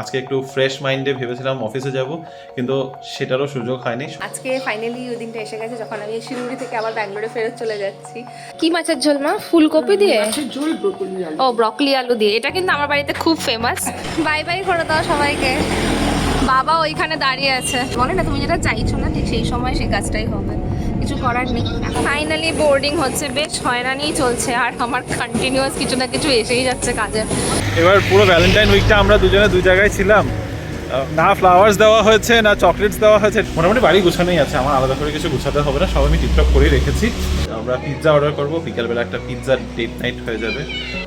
আজকে একটু ফ্রেশ মাইন্ডে ভেবেছিলাম অফিসে যাব, কিন্তু সেটারও সুযোগ হয়নি। আজকে ফাইনালি ওই দিনটা এসে গেছে যখন আমি শিলিগুড়ি থেকে আবার ব্যাঙ্গালোরে ফেরত চলে যাচ্ছি। কি মাছের ঝোল মা? ফুলকপি দিয়ে? ঝোল ব্রোকলি আলু। ও, ব্রকলি আলু দিয়ে। এটা কিন্তু আমার বাড়িতে খুব ফেমাস। বাই বাই করে দাও সবাইকে। বাবা ওইখানে দাঁড়িয়ে আছে, বলে না তুমি যেটা চাইছো না ঠিক সেই সময় সেই কাজটাই হবে, কিছু করার নেই। ফাইনালি বোর্ডিং হচ্ছে, বেশ হয়রানিই চলছে, আর আমার কন্টিনিউয়াস কিছু না কিছু এসেই যাচ্ছে কাজে। এবার পুরো ভ্যালেন্টাইন উইকটা আমরা দুজনে দুই জায়গায় ছিলাম, না ফ্লাওয়ার্স দেওয়া হয়েছে না চকলেটস দেওয়া হয়েছে। মোটামুটি বাড়ি গুছানোই আছে, আমার আলাদা করে কিছু গুছাতে হবে না, সব আমি টিপটপ করেই রেখেছি। আমরা পিৎজা অর্ডার করবো, বিকালবেলা একটা পিৎজা ডেট নাইট হয়ে যাবে।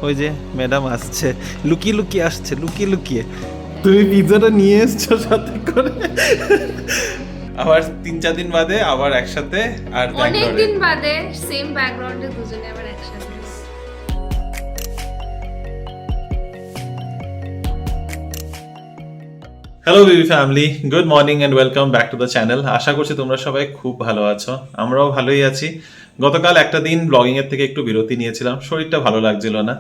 ওই যে ম্যাডাম আসছে, লুকিয়ে লুকিয়ে আসছে, লুকিয়ে লুকিয়ে। তুমি পিৎজাটা নিয়ে এসছো সাথে করে, আবার 3-4 দিন বাদে আবার একসাথে। আর অনেক দিন বাদে সেম ব্যাকগ্রাউন্ডে দুজনে আবার একসাথে। Hello BB family, good morning and welcome back to the channel. আশা করছি তোমরা সবাই খুব ভালো আছো, আমরাও ভালোই আছি। গতকাল একটা দিন ব্লগিংয়ের থেকে একটু বিরতি নিয়েছিলাম, শরীরটা ভালো লাগছিল না।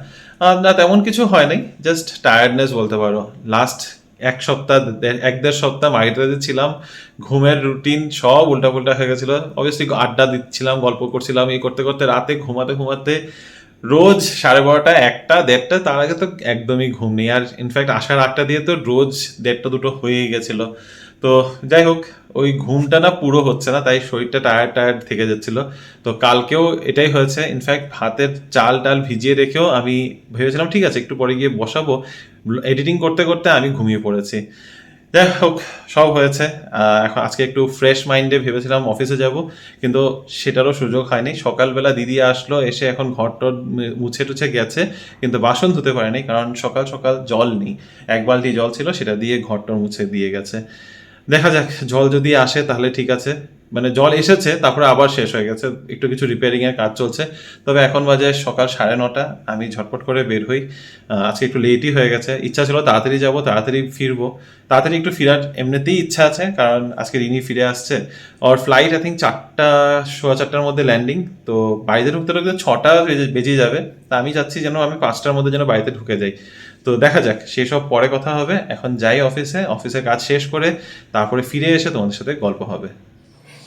না তেমন কিছু হয় নাই, জাস্ট টায়ার্ডনেস বলতে পারো। লাস্ট এক সপ্তাহ, 1-1.5 সপ্তাহ মাইগ্রেনে ছিলাম, ঘুমের রুটিন সব উল্টাপুল্টা হয়ে গেছিলো। অবভিয়াসলি আড্ডা দিচ্ছিলাম, গল্প করছিলাম, এই করতে করতে রাতে ঘুমাতে ঘুমাতে রোজ 12:30, 1টা, 1:30, তার আগে তো একদমই ঘুম নেই। আর ইনফ্যাক্ট আসার 8টা দিয়ে তো রোজ 1:30-2টো হয়েই গেছিলো। তো যাই হোক, ওই ঘুমটা না পুরো হচ্ছে না, তাই শরীরটা টায়ার্ড থেকে যাচ্ছিল। তো কালকেও এটাই হয়েছে। ইনফ্যাক্ট ভাতের চাল টাল ভিজিয়ে রেখেও আমি ভেবেছিলাম ঠিক আছে একটু পরে গিয়ে বসাবো, এডিটিং করতে করতে আমি ঘুমিয়ে পড়েছি। যাই হোক, সব হয়েছে। এখন আজকে একটু ফ্রেশ মাইন্ডে ভেবেছিলাম অফিসে যাব, কিন্তু সেটারও সুযোগ হয়নি। সকালবেলা দিদি আসলো, এসে এখন ঘর টর মুছে টুছে গেছে, কিন্তু বাসন ধুতে পারেনি, কারণ সকাল সকাল জল নেই। 1 বালতি জল ছিল, সেটা দিয়ে ঘর টর মুছে দিয়ে গেছে। দেখা যাক, জল যদি আসে তাহলে ঠিক আছে। মানে জল এসেছে, তারপরে আবার শেষ হয়ে গেছে, একটু কিছু রিপেয়ারিংয়ের কাজ চলছে। তবে এখন বাজে সকাল 9:30, আমি ঝটপট করে বের হই। আজকে একটু লেটই হয়ে গেছে, ইচ্ছা ছিল তাড়াতাড়ি যাব, তাড়াতাড়ি ফিরবো। তাড়াতাড়ি একটু ফেরার এমনিতেই ইচ্ছা আছে, কারণ আজকে রিনি ফিরে আসছে। ওর ফ্লাইট আই থিঙ্ক 4টা, 4:15টার মধ্যে ল্যান্ডিং। তো বাড়িতে ঢুকতে ঢুকতে 6টা বেজে যাবে। তা আমি চাচ্ছি যেন আমি 5টার মধ্যে যেন বাড়িতে ঢুকে যাই। তো দেখা যাক, সেসব পরে কথা হবে। এখন যাই অফিসে কাজ শেষ করে, তারপরে ফিরে এসে তোমাদের সাথে গল্প হবে।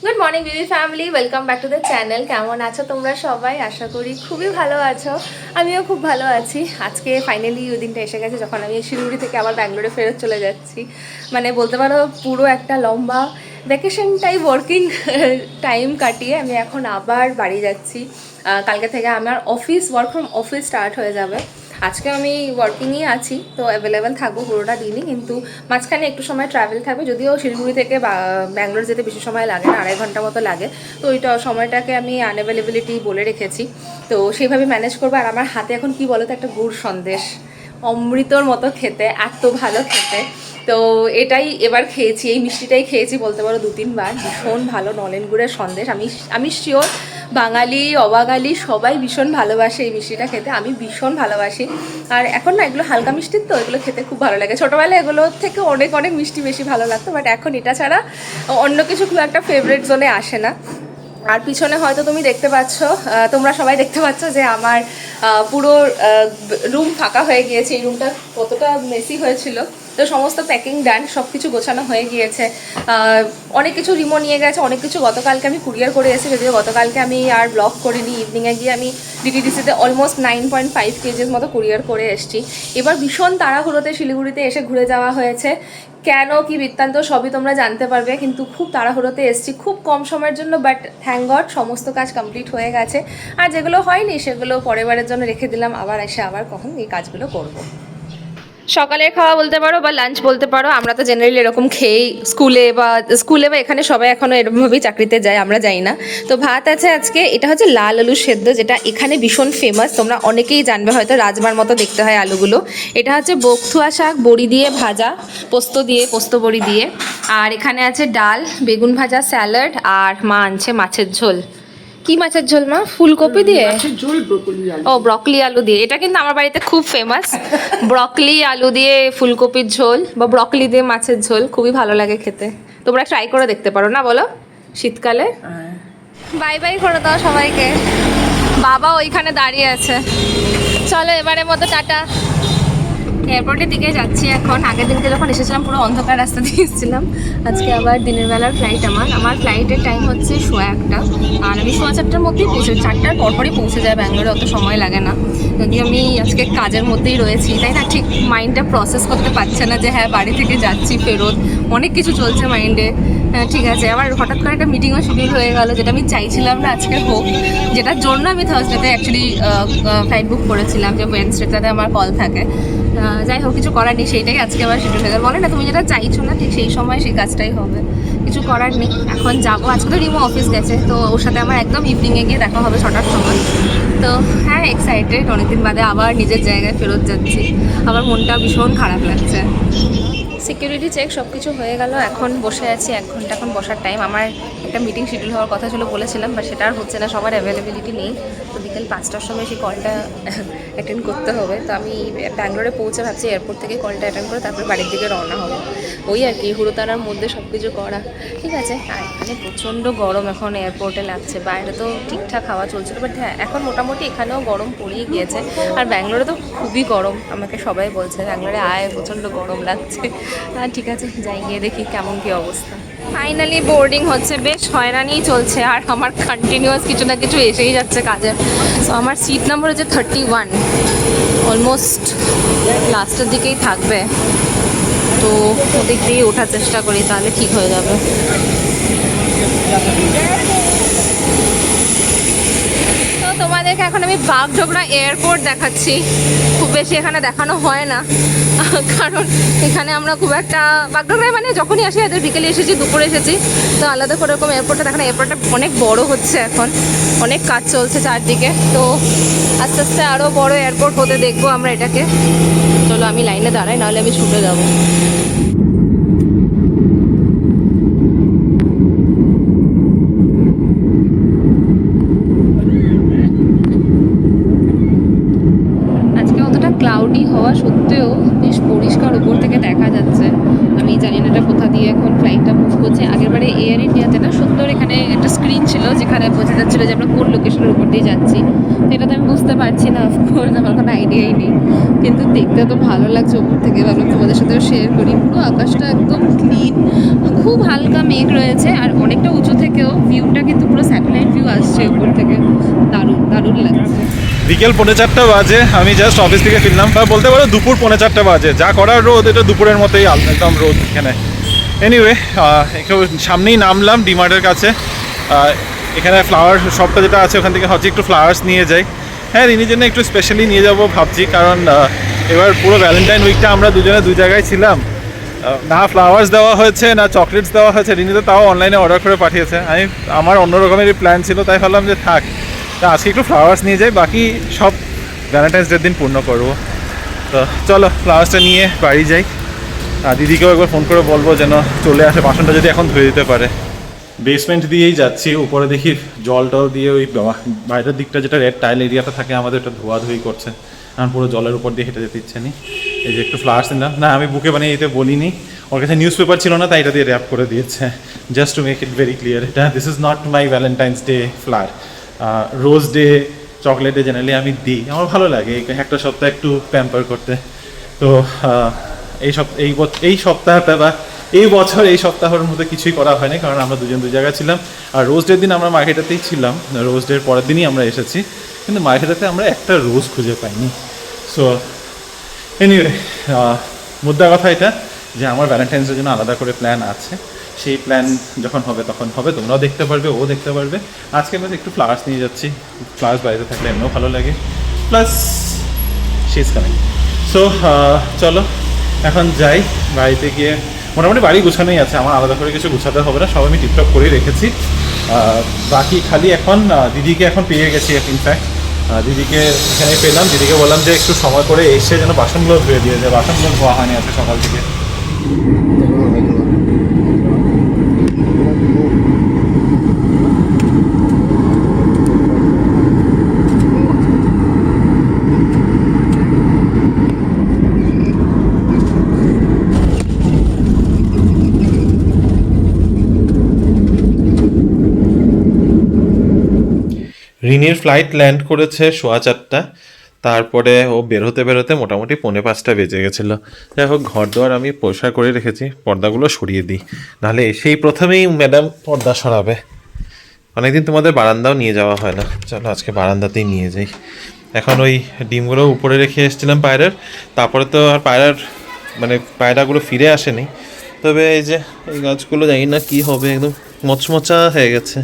Good morning Bibi family, welcome back to the channel. কেমন আছো তোমরা সবাই? আশা করি খুবই ভালো আছো, আমিও খুব ভালো আছি। আজকে ফাইনালি ওই দিনটা এসে গেছে যখন আমি শিলিগুড়ি থেকে আবার ব্যাঙ্গালোরে ফেরত চলে যাচ্ছি। মানে বলতে পারো পুরো একটা লম্বা ভ্যাকেশন টাইপ ওয়ার্কিং টাইম কাটিয়ে আমি এখন আবার বাড়ি যাচ্ছি। কালকে থেকে আমার ওয়ার্ক ফ্রম অফিস স্টার্ট হয়ে যাবে। আজকে আমি ওয়ার্কিংই আছি, তো অ্যাভেলেবেল থাকবো পুরোটা দিনই, কিন্তু মাঝখানে একটু সময় ট্রাভেল থাকবে। যদিও শিলিগুড়ি থেকে ব্যাঙ্গালোর যেতে বেশি সময় লাগে না, 2.5 ঘন্টা মতো লাগে। তো ওইটা সময়টাকে আমি আনঅ্যাভেলেবিলিটি বলে রেখেছি, তো সেইভাবে ম্যানেজ করবো। আর আমার হাতে এখন কি বলো তো, একটা গুড় সন্দেশ, অমৃতর মতো খেতে, এত ভালো খেতে। তো এটাই এবার খেয়েছি, এই মিষ্টিটাই খেয়েছি বলতে পারো 2-3 বার। ভীষণ ভালো নলেন গুড়ের সন্দেশ। আমি শিওর বাঙালি অবাঙালি সবাই ভীষণ ভালোবাসে এই মিষ্টিটা খেতে, আমি ভীষণ ভালোবাসি। আর এখন না এগুলো হালকা মিষ্টির, তো এগুলো খেতে খুব ভালো লাগে। ছোটোবেলায় এগুলোর থেকে অনেক অনেক মিষ্টি বেশি ভালো লাগতো, বাট এখন এটা ছাড়া অন্য কিছু খুব একটা ফেভারিট জোনে আসে না। আর পিছনে হয়তো তুমি দেখতে পাচ্ছ, তোমরা সবাই দেখতে পাচ্ছ যে আমার পুরো রুম ফাঁকা হয়ে গিয়েছে। এই রুমটা কতটা মেসি হয়েছিল, তো সমস্ত প্যাকিং ডান, সব কিছু গোছানো হয়ে গিয়েছে। অনেক কিছু রিমো নিয়ে গেছে, অনেক কিছু গতকালকে আমি কুরিয়ার করে এসেছি, যদিও গতকালকে আমি আর ব্লগ করিনি। ইভিনিংয়ে গিয়ে আমি ডিটিডিসিতে অলমোস্ট 9.5 কেজির মতো কুরিয়ার করে এসেছি। এবার ভীষণ তাড়াহুড়োতে শিলিগুড়িতে এসে ঘুরে যাওয়া হয়েছে। কেন কি বৃত্তান্ত সবই তোমরা জানতে পারবে, কিন্তু খুব তাড়াহুড়োতে এসেছি খুব কম সময়ের জন্য। বাট থ্যাঙ্ক গড সমস্ত কাজ কমপ্লিট হয়ে গেছে। আর যেগুলো হয়নি সেগুলো পরের বারের জন্য রেখে দিলাম, আবার এসে আবার কখন এই কাজগুলো করব। সকালের খাওয়া বলতে পারো বা লাঞ্চ বলতে পারো, আমরা তো জেনারেলি এরকম খেয়েই স্কুলে বা এখানে সবাই এখনও এরকমভাবেই চাকরিতে যায়, আমরা যাই না। তো ভাত আছে আজকে, এটা হচ্ছে লাল আলু সেদ্ধ, যেটা এখানে ভীষণ ফেমাস, তোমরা অনেকেই জানবে হয়তো, রাজমার মতো দেখতে হয় আলুগুলো। এটা হচ্ছে বকথুয়া শাক বড়ি দিয়ে ভাজা, পোস্ত বড়ি দিয়ে। আর এখানে আছে ডাল, বেগুন ভাজা, স্যালাড, আর মা আনছে মাছের ঝোল। কি মাছের ঝোল মা? ফুলকপি দিয়ে? ঝোল ব্রোকলি আলু। ও, ব্রকলি আলু দিয়ে। এটা কিন্তু আমার বাড়িতে খুব ফেমাস, ব্রকলি আলু দিয়ে ফুলকপির ঝোল বা ব্রকলি দিয়ে মাছের ঝোল, খুবই ভালো লাগে খেতে। তোমরা ট্রাই করে দেখতে পারো না, বলো, শীতকালে। বাই বাই করে দাও সবাইকে। বাবা ওইখানে দাঁড়িয়ে আছে। চলো এবারের মতো টাটা। এয়ারপোর্টের দিকে যাচ্ছি এখন। আগের দিনকে যখন এসেছিলাম পুরো অন্ধকার রাস্তা দিয়ে এসেছিলাম, আজকে আবার দিনের বেলার ফ্লাইট। আমার ফ্লাইটের টাইম হচ্ছে 1:15, আর আমি 4:15টার মধ্যেই পৌঁছে, 4টার পরপরই পৌঁছে যায় ব্যাঙ্গালোরে, অত সময় লাগে না। যদি আমি আজকে কাজের মধ্যেই রয়েছি, তাই না, ঠিক মাইন্ডটা প্রসেস করতে পারছে না যে হ্যাঁ বাড়ি থেকে যাচ্ছি ফেরত, অনেক কিছু চলছে মাইন্ডে। ঠিক আছে, আমার হঠাৎ করে একটা মিটিংও শিডিউল হয়ে গেল, যেটা আমি চাইছিলাম না আজকে হোক, যেটার জন্য আমি থার্সডেতে অ্যাকচুয়ালি ফ্লাইট বুক করেছিলাম, যে ওয়েডনেসডেতে আমার কল থাকে। যাই হোক, কিছু করার নেই, সেইটাই আজকে আবার শিডিউল হয়ে গেল। বলে না, তুমি যেটা চাইছো না ঠিক সেই সময় সেই কাজটাই হবে, কিছু করার নেই। এখন যাবো, আজকে তো রিমো অফিস গেছে, তো ওর সাথে আমার একদম ইভিনিংয়ে গিয়ে দেখা হবে 6টার সময়। তো হ্যাঁ, এক্সাইটেড, অনেকদিন বাদে আবার নিজের জায়গায় ফেরত যাচ্ছি। আমার মনটা ভীষণ খারাপ লাগছে। সিকিউরিটি চেক সব কিছু হয়ে গেল, এখন বসে আছি 1 ঘন্টা, এখন বসার টাইম। আমার একটা মিটিং শিডিউল হওয়ার কথা ছিল বলেছিলাম, বাট সেটা আর হচ্ছে না, সবার অ্যাভেলেবিলিটি নেই। তো বিকেল 5টার সময় সেই কলটা অ্যাটেন্ড করতে হবে। তো আমি ব্যাঙ্গালোরে পৌঁছে ভাবছি এয়ারপোর্ট থেকে কলটা অ্যাটেন্ড করে তারপরে বাড়ির দিকে রওনা হবে। ওই আর কি, হুড়োতাড়ার মধ্যে সব কিছু করা। ঠিক আছে, আর এখানে প্রচণ্ড গরম এখন এয়ারপোর্টে লাগছে। বাইরে তো ঠিকঠাক হাওয়া চলছিল, বাট হ্যাঁ এখন মোটামুটি এখানেও গরম পড়িয়ে গিয়েছে। আর ব্যাঙ্গালোরে তো খুবই গরম, আমাকে সবাই বলছে ব্যাঙ্গালোরে আয়, প্রচণ্ড গরম লাগছে। ঠিক আছে, যাই গিয়ে দেখি কেমন কী অবস্থা। ফাইনালি বোর্ডিং হচ্ছে, বেশ হয়রানিই চলছে, আর আমার কন্টিনিউয়াস কিছু না কিছু এসেই যাচ্ছে কাজে। সো আমার সিট নাম্বার হচ্ছে 31, অলমোস্ট লাস্টের দিকেই থাকবে। তো ওদিক দিয়ে ওঠার চেষ্টা করি, তাহলে ঠিক হয়ে যাবে। তো তোমাদেরকে এখন আমি বাগডোগরা এয়ারপোর্ট দেখাচ্ছি। খুব বেশি এখানে দেখানো হয় না, কারণ এখানে আমরা খুব একটা বাগডোগরায় মানে যখনই আসি, এদের বিকেলে এসেছি, দুপুরে এসেছি, তো আলাদা করে এরকম এয়ারপোর্টটা দেখানো। এয়ারপোর্টটা অনেক বড় হচ্ছে এখন, অনেক কাজ চলছে চারদিকে। তো আস্তে আস্তে আরও বড় এয়ারপোর্ট হতে দেখবো আমরা এটাকে। চলো আমি লাইনে দাঁড়াই, নাহলে আমি ছুটে যাবো। ক্লাউডি হওয়া সত্ত্বেও বেশ পরিষ্কার উপর থেকে দেখা যাচ্ছে। আমি জানি না এটা কোথা দিয়ে এখন ফ্লাইটটা মুভ করছে। আগেরবারে এয়ার ইন্ডিয়াতে না সুন্দর এখানে একটা স্ক্রিন ছিল, যেখানে বোঝা যাচ্ছিলো যে আমরা কোন লোকেশনের উপর দিয়ে যাচ্ছি। তো এটা তো আমি বুঝতে পারছি না, অফকোর্স আমার কোনো আইডিয়াই নেই, কিন্তু দেখতে তো ভালো লাগছে উপর থেকে। ভাবলাম তোমাদের সাথেও শেয়ার করি। পুরো আকাশটা একদম ক্লিন, খুব হালকা মেঘ রয়েছে, আর অনেকটা উঁচু থেকেও ভিউটা কিন্তু পুরো স্যাটেলাইট ভিউ আসছে উপর থেকে। দারুণ দারুণ লাগছে। বিকেল 4:45 বাজে, আমি জাস্ট অফিস থেকে ফিরলাম, বা বলতে পারো দুপুর 4:45 বাজে। যা করার রোদ, এটা দুপুরের মতোই একদম রোদ এখানে। এনিওয়ে, একটু সামনেই নামলাম ডিমার্টের কাছে। এখানে ফ্লাওয়ার শপটা যেটা আছে, ওখান থেকে ভাবছি একটু ফ্লাওয়ার্স নিয়ে যাই। হ্যাঁ, রিনির জন্য একটু স্পেশালি নিয়ে যাবো ভাবছি, কারণ এবার পুরো ভ্যালেন্টাইন উইকটা আমরা দুজনে দু জায়গায় ছিলাম। না ফ্লাওয়ার্স দেওয়া হয়েছে, না চকলেটস দেওয়া হয়েছে। রিনি তো তাও অনলাইনে অর্ডার করে পাঠিয়েছে। আমার অন্য রকমেরই প্ল্যান ছিল, তাই ভাবলাম যে থাক, তা আজকে একটু ফ্লাওয়ার্স নিয়ে যাই, বাকি সব ভ্যালেন্টাইন্স ডের দিন পূর্ণ করবো। তো চলো ফ্লাওয়ার্সটা নিয়ে বাড়ি যাই। দিদিকেও একবার ফোন করে বলবো যেন চলে আসে, বাসনটা যদি এখন ধুয়ে দিতে পারে। বেসমেন্ট দিয়েই যাচ্ছি, উপরে দেখি জল টল দিয়ে ওই বাইরের দিকটা যেটা রেড টাইল এরিয়াটা থাকে আমাদের, ওটা ধোয়াধুয়ি করছে। আমার পুরো জলের উপর দিয়ে হেঁটে যেতে ইচ্ছে নেই। এই যে একটু ফ্লাওয়ার্স নিলাম, না আমি বুকে বানিয়ে দিতে বলিনি, ওর কাছে নিউজ পেপার ছিল না, তাই এটা দিয়ে র্যাপ করে দিয়েছে, just to make it very clear এটা this is not my Valentine's day flower. Rose day, চকলেটে জেনারেলি আমি দিই, আমার ভালো লাগে একটা সপ্তাহ একটু প্যাম্পার করতে। তো এই সপ্তাহটা বা এই বছর এই সপ্তাহের মধ্যে কিছুই করা হয়নি, কারণ আমরা দুজন দু জায়গায় ছিলাম। আর রোজ ডের দিন আমরা মার্কেটেতেই ছিলাম, রোজ ডের পরের দিনই আমরা এসেছি, কিন্তু মার্কেটেতে আমরা একটা রোজ খুঁজে পাইনি। সো এনিওয়ে, মুদ্রা কথা এটা যে আমার ভ্যালেন্টাইন্সের জন্য আলাদা করে প্ল্যান আছে। সেই প্ল্যান যখন হবে তখন হবে, তোমরাও দেখতে পারবে, ও দেখতে পারবে। আজকে আমি একটু ফ্লাওয়ার্স নিয়ে যাচ্ছি, ফ্লাওয়ার্স বাড়িতে থাকলে এমনিও ভালো লাগে, plus she is coming. So চলো এখন যাই। বাড়িতে গিয়ে মোটামুটি বাড়ি গুছানোই আছে, আমার আলাদা করে কিছু গুছাতে হবে না, সব আমি টিপটপ করেই রেখেছি। বাকি খালি এখন দিদিকে এখন পেয়ে গেছি। ইনফ্যাক্ট দিদিকে এখানে পেলাম, দিদিকে বললাম যে একটু সময় করে এসে যেন বাসনগুলো ধুয়ে দিয়ে যায়, বাসনগুলো ধোয়া হয়নি আজকে সকাল থেকে। রিনির ফ্লাইট ল্যান্ড করেছে 4:15, তারপরে ও বেরোতে বেরোতে মোটামুটি 4:45 বেজে গেছিলো। যাই হোক, ঘর দোয়ার আমি পরিষ্কার করে রেখেছি, পর্দাগুলো সরিয়ে দিই, নাহলে এসেই প্রথমেই ম্যাডাম পর্দা সরাবে। অনেকদিন তোমাদের বারান্দাও নিয়ে যাওয়া হয় না, চলো আজকে বারান্দাতেই নিয়ে যাই। এখন ওই ডিমগুলো উপরে রেখে এসেছিলাম পায়রার, তারপরে তো আর পায়রাগুলো ফিরে আসেনি। তবে এই যে এই গাছগুলো জানি না কি হবে, একদম মচমচা হয়ে গেছে।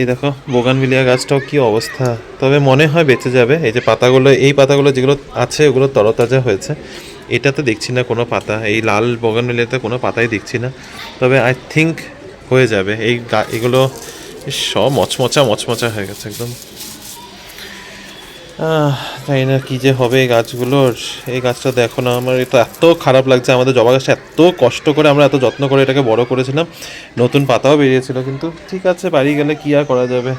এই দেখো বোগানভিলিয়া গাছটাও কি অবস্থা, তবে মনে হয় বেঁচে যাবে। এই যে এই পাতাগুলো যেগুলো আছে ওগুলো তরতাজা হয়েছে, এটাতে দেখছি না কোনো পাতা, এই লাল বোগানভিলিয়াতে কোনো পাতাই দেখছি না। তবে আই থিঙ্ক হয়ে যাবে। এগুলো সব মচমচা হয়ে গেছে একদম। জানি না কী যে হবে এই গাছগুলোর। এই গাছটা দেখো না, আমার এটা এত খারাপ লাগছে। আমাদের জবা গাছটা এত কষ্ট করে আমরা এত যত্ন করে এটাকে বড় করেছিলাম, নতুন পাতাও বেরিয়েছিল, কিন্তু ঠিক আছে, বাড়ি গেলে কী আর করা যাবে।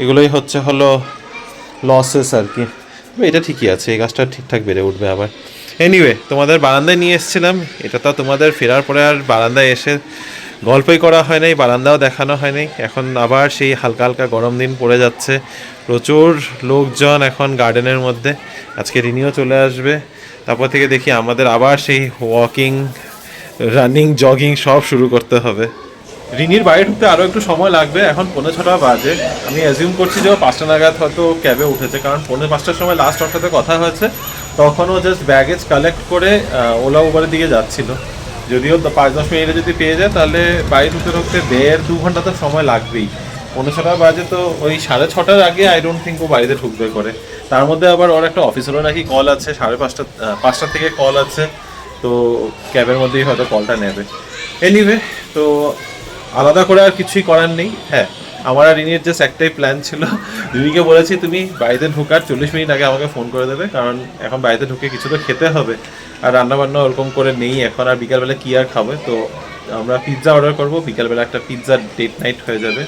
এগুলোই হলো লসেস আর কি। এটা ঠিকই আছে, এই গাছটা ঠিকঠাক বেড়ে উঠবে আবার। এনিওয়ে, তোমাদের বারান্দায় নিয়ে এসেছিলাম। এটা তো তোমাদের ফেরার পরে আর বারান্দায় এসে গল্পই করা হয় নাই, বারান্দাও দেখানো হয় নাই। এখন আবার সেই হালকা হালকা গরম দিন পড়ে যাচ্ছে, প্রচুর লোকজন এখন গার্ডেনের মধ্যে। আজকে রিনিও চলে আসবে, তারপর থেকে দেখি আমাদের আবার সেই ওয়াকিং, রানিং, জগিং সব শুরু করতে হবে। রিনির বাড়ি ঢুকতে আরও একটু সময় লাগবে, এখন 4:45 বাজে। আমি অ্যাজিউম করছি যে ও 5টা নাগাদ হয়তো ক্যাবে উঠেছে, কারণ 4:45টার সময় লাস্ট ওর সাথে কথা হয়েছে। তখন ও জাস্ট ব্যাগেজ কালেক্ট করে ওলা উবারের দিকে যাচ্ছিল। যদিও 5-10 মিনিটে যদি পেয়ে যায় তাহলে বাড়ি ঢুকতে 1.5-2 ঘন্টা তো সময় লাগবেই। 4:45 বাজে, তো ওই 6:30টার আগে আই ডোন্ট থিঙ্ক ও বাড়িতে ঢুকবে করে। তার মধ্যে আবার ওর একটা অফিসেরও নাকি কল আছে, 5:30 থেকে কল আছে, তো ক্যাবের মধ্যেই হয়তো কলটা নেবে। এনিওয়ে, তো আলাদা করে আর কিছুই করার নেই। হ্যাঁ, আমার আর রিনির জাস্ট একটাই প্ল্যান ছিল। রিনিকে বলেছি তুমি বাড়িতে ঢোকার 40 মিনিট আগে আমাকে ফোন করে দেবে, কারণ এখন বাড়িতে ঢুকে কিছু তো খেতে হবে, আর রান্নাবান্না ওরকম করে নেই এখন। আর বিকালবেলা কী আর খাবে, তো আমরা পিৎজা অর্ডার করবো, বিকালবেলা একটা পিৎজা ডেট নাইট হয়ে যাবে।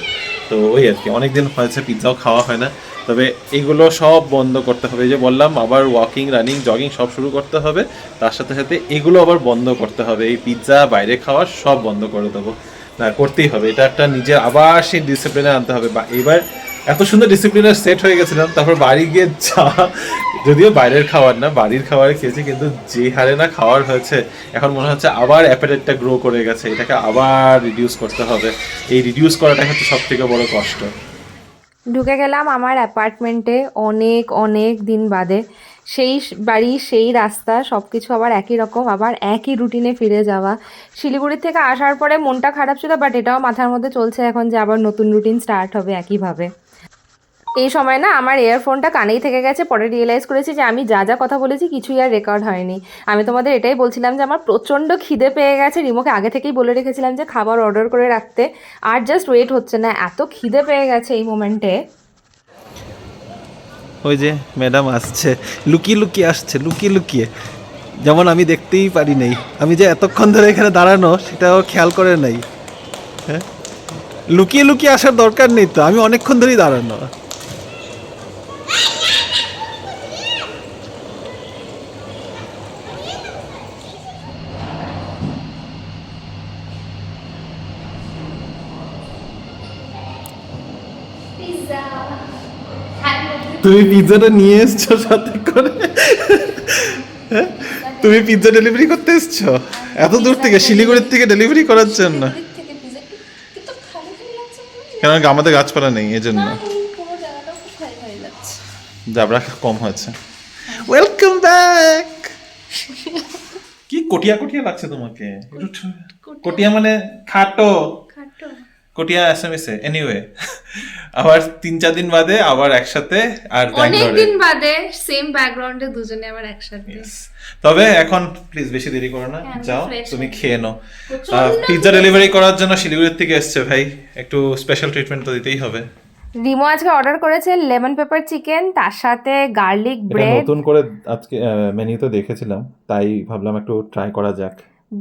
তো ওই আর কি, অনেকদিন হয়েছে পিৎজাও খাওয়া হয় না। তবে এগুলো সব বন্ধ করতে হবে, এই যে বললাম আবার ওয়াকিং, রানিং, জগিং সব শুরু করতে হবে। তার সাথে সাথে এগুলো আবার বন্ধ করতে হবে, এই পিৎজা বাইরে খাওয়া সব বন্ধ করে দেবো। না, করতেই হবে, এটা একটা নিজের আবার সেই ডিসিপ্লিনে আনতে হবে। বা এবার এত সুন্দর ডিসিপ্লিনের সেট হয়ে গেছিলাম, তারপর বাড়ি গিয়ে যদিও বাইরের খাবার না, বাড়ির খাবার খেয়েছি, কিন্তু যে হারে না খাওয়ার হয়েছে, এখন মনে হচ্ছে আবার অ্যাপেটাইটটা গ্রো করে গেছে, এটাকে আবার রিডিউস করতে হবে। এই রিডিউস করাটা হচ্ছে সব থেকে বড় কষ্ট। ঢুকে গেলাম আমার অ্যাপার্টমেন্টে অনেক অনেক দিন বাদে। সেই বাড়ি, সেই রাস্তা, সব কিছু আবার একই রকম, আবার একই রুটিনে ফিরে যাওয়া। শিলিগুড়ি থেকে আসার পরে মনটা খারাপ ছিল, বাট এটাও মাথার মধ্যে চলছে এখন যে আবার নতুন রুটিন স্টার্ট হবে একইভাবে। এই সময় না আমার ইয়ারফোনটা কানেই থেকে গেছে, পরে রিয়েলাইজ করেছি যে আমি যা যা কথা বলেছি কিছুই আর রেকর্ড হয়নি। আমি তোমাদের এটাই বলছিলাম যে আমার প্রচণ্ড খিদে পেয়ে গেছে, রিমোকে আগে থেকেই বলে রেখেছিলাম যে খাবার অর্ডার করে রাখতে, আর জাস্ট ওয়েট হচ্ছে না, এত খিদে পেয়ে গেছে এই মোমেন্টে। ওই যে ম্যাডাম আসছে, লুকিয়ে লুকিয়ে আসছে, লুকিয়ে লুকিয়ে, যেমন আমি দেখতেই পারি নাই। আমি যে এতক্ষণ ধরে এখানে দাঁড়ানো সেটাও খেয়াল করে নাই। হ্যাঁ, লুকিয়ে লুকিয়ে আসার দরকার নেই তো, আমি অনেকক্ষণ ধরেই দাঁড়ানো। তুমি পিৎজাটা নিয়ে এসছো সাথে করে? হ্যাঁ? তুমি পিৎজা ডেলিভারি করতে এসছো এত দূর থেকে, শিলিগুড়ির থেকে ডেলিভারি করার জন্য? কেন আমাদের গাছপালা নেই, এই জন্য জাবরা কম হয়েছে। Welcome back. কি কটিয়া কটিয়া লাগছে তোমাকে? কটিয়া মানে খাটো, কটিয়া এসএমএস এ। এনিওয়ে, আবার 3-4 দিন বাদে আবার একসাথে, আর অনেকদিন বাদে সেম ব্যাকগ্রাউন্ডে দুজনে আবার একসাথে। তবে এখন প্লিজ বেশি দেরি করো না, হ্যাঁ, যাও fresh তুমি হয়ে খেয়ে নাও। পিৎজা ডেলিভারি করার জন্য শিলিগুড়ির থেকে এসছে ভাই, একটু স্পেশাল ট্রিটমেন্ট তো দিতেই হবে। রিমো আজকে অর্ডার করেছে লেমন পেপার চিকেন, তার সাথে গার্লিক এটা ব্রেড। নতুন করে আজকে মেনুতে দেখেছিলাম, তাই ভাবলাম একটু ট্রাই করা যাক।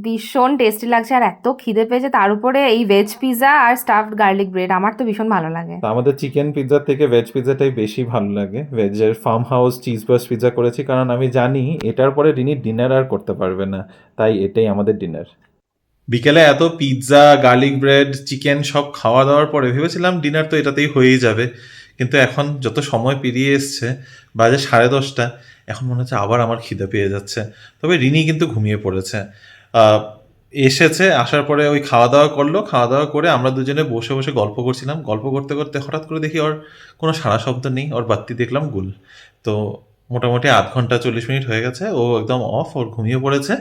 ভীষণ টেস্টি লাগছে, আর এত খিদে পেয়েছে, তার উপরে এই ভেজ পিৎজা আর স্টাফড গার্লিক ব্রেড আমার তো ভীষণ ভালো লাগে। তা আমাদের চিকেন পিৎজা থেকে ভেজ পিৎজাটাই বেশি ভালো লাগে। ভেজের farm house cheese burst pizza করেছি, কারণ আমি জানি এটার পরে রিনি ডিনার আর করতে পারবে না, তাই এটাই আমাদের ডিনার। বিকেলে এত পিৎজা, গার্লিক ব্রেড, চিকেন সব খাওয়া দাওয়ার পরে ভেবেছিলাম ডিনার তো এটাতেই হয়েই যাবে, কিন্তু এখন যত সময় পেরিয়ে এসছে, বাজে 10:30, এখন মনে হচ্ছে আবার আমার খিদে পেয়ে যাচ্ছে। তবে রিনি কিন্তু ঘুমিয়ে পড়েছে। আহ, এসেছে, আসার পরে ওই খাওয়া দাওয়া করলো, খাওয়া দাওয়া করে আমরা দুজনে বসে বসে গল্প করছিলাম। গল্প করতে করতে হঠাৎ করে দেখি ওর কোনো সাড়া শব্দ নেই, ওর বাত্তি দেখলাম গুল। তো মোটামুটি 0.5 ঘন্টা 40 মিনিট হয়ে গেছে, ও একদম অফ, ওর ঘুমিয়ে পড়েছে।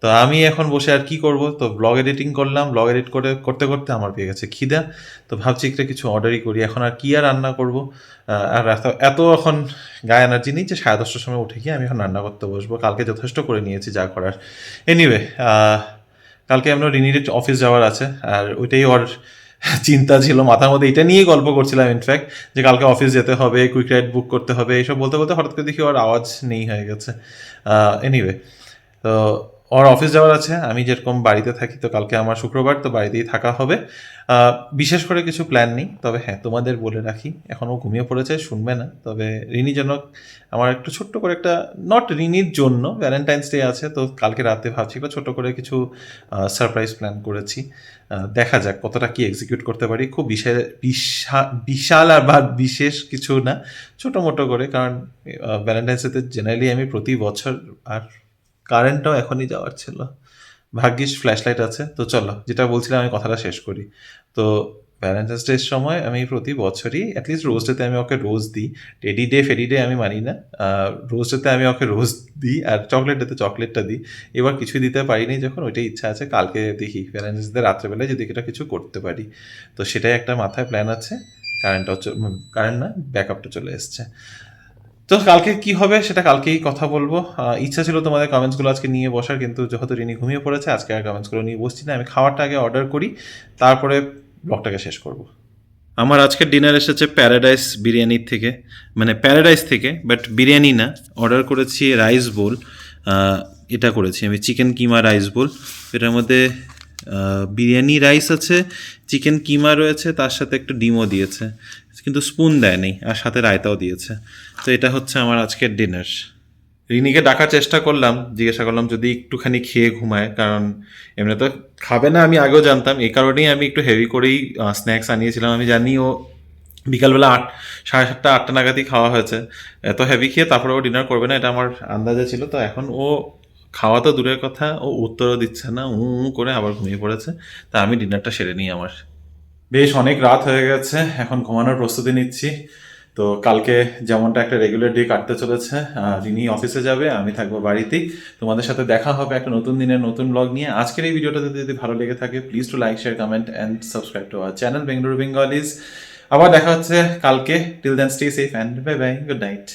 তো আমি এখন বসে আর কি করব, তো ব্লগ এডিটিং করলাম। ব্লগ এডিট করতে করতে আমার পেয়ে গেছে খিদা। তো ভাবছি একটা কিছু অর্ডারই করি, এখন আর কি আর রান্না করব। আর এত এখন গায়ে এনার্জি নেই যে 10:30টার সময় উঠে গিয়ে আমি এখন রান্না করতে বসবো। কালকে যথেষ্ট করে নিয়েছি যা করার। এনিওয়ে, কালকে আমরা রিনির অফিস যাওয়ার আছে, আর ওইটাই ওর চিন্তা ছিল মাথার মধ্যে, এটা নিয়েই গল্প করছিলাম ইনফ্যাক্ট, যে কালকে অফিস যেতে হবে, কুইক রাইড বুক করতে হবে, এইসব বলতে বলতে হঠাৎ করে দেখি ওর আওয়াজ নেই হয়ে গেছে। এনিওয়ে, তো ওর অফিস যাওয়ার আছে। আমি যেরকম বাড়িতে থাকি, তো কালকে আমার শুক্রবার, তো বাড়িতেই থাকা হবে। বিশেষ করে কিছু প্ল্যান নেই, তবে হ্যাঁ তোমাদের বলে রাখি, এখনও ঘুমিয়ে পড়েছে, শুনবে না। তবে রিনির জন্য আমার একটু ছোট্ট করে একটা, নট রিনির জন্য, ভ্যালেন্টাইন্স ডে আছে, তো কালকে রাতে ভাবছি একটা ছোট্ট করে কিছু সারপ্রাইজ প্ল্যান করেছি। দেখা যাক কতটা কি এক্সিকিউট করতে পারি। খুব বিশাল আর বা বিশেষ কিছু না, ছোটো মোটো করে, কারণ ভ্যালেন্টাইন্স ডেতে জেনারেলি আমি প্রতি বছর, আর কারেন্টটাও এখনই যাওয়ার ছিল, ভাগ্যিস ফ্ল্যাশলাইট আছে। তো চলো, যেটা বলছিলাম আমি কথাটা শেষ করি। তো ভ্যালেন্টাইন্স ডের সময় আমি প্রতি বছরই অ্যাটলিস্ট রোজ ডেতে আমি ওকে রোজ দিই। টেডি ডে ফেডি ডে আমি মানি না, রোজ ডেতে আমি ওকে রোজ দিই, আর চকলেট ডেতে চকলেটটা দিই। এবার কিছুই দিতে পারিনি যখন, ওইটাই ইচ্ছা আছে, কালকে দেখি ভ্যালেন্টাইন্স ডে রাত্রেবেলায় যদি এটা কিছু করতে পারি। তো সেটাই একটা মাথায় প্ল্যান আছে। কারেন্ট না, ব্যাকআপটা চলে এসছে। তো কালকে কি হবে সেটা কালকেই কথা বলবো। ইচ্ছা ছিল তোমাদের কমেন্টসগুলো আজকে নিয়ে বসার, কিন্তু যেহেতু রিনি ঘুমিয়ে পড়েছে, আজকে আর কমেন্টসগুলো নিয়ে বসছি না। আমি খাবারটা আগে অর্ডার করি, তারপরে ব্লগটাকে শেষ করব। আমার আজকের ডিনার এসেছে প্যারাডাইস বিরিয়ানির থেকে, মানে প্যারাডাইস থেকে, বাট বিরিয়ানি না। অর্ডার করেছি রাইস বোল। এটা করেছি আমি চিকেন কিমা রাইস বোল। এটার মধ্যে বিরিয়ানি রাইস আছে, চিকেন কিমা রয়েছে, তার সাথে একটা ডিমও দিয়েছে, কিন্তু স্পুন দেয়নি, আর সাথে রায়তাও দিয়েছে। তো এটা হচ্ছে আমার আজকের ডিনার। রিনিকে ডাকার চেষ্টা করলাম, জিজ্ঞাসা করলাম যদি একটুখানি খেয়ে ঘুমায়, কারণ এমনি তো খাবে না আমি আগেও জানতাম, এই কারণেই আমি একটু হেভি করেই স্ন্যাক্স আনিয়েছিলাম। আমি জানি ও বিকালবেলা 7:30 8টা নাগাদই খাওয়া হয়েছে, এত হেভি খেয়ে তারপরে ও ডিনার করবে না, এটা আমার আন্দাজে ছিল। তো এখন ও খাওয়া তো দূরের কথা, ও উত্তরও দিচ্ছে না, করে আবার ঘুমিয়ে পড়েছে। তা আমি ডিনারটা সেরে নিই। আমার বেশ অনেক রাত হয়ে গেছে, এখন ঘুমানোর প্রস্তুতি নিচ্ছি। তো কালকে যেমনটা একটা রেগুলার ডে কাটতে চলেছে, রিনি অফিসে যাবে, আমি থাকবো বাড়িতেই। তোমাদের সাথে দেখা হবে একটা নতুন দিনের নতুন ব্লগ নিয়ে। আজকের এই ভিডিওটাতে যদি ভালো লেগে থাকে, please to like, share, comment and subscribe to our channel Bengaluru Bengalis. আবার দেখা হচ্ছে কালকে। Till then stay safe and bye bye, good night.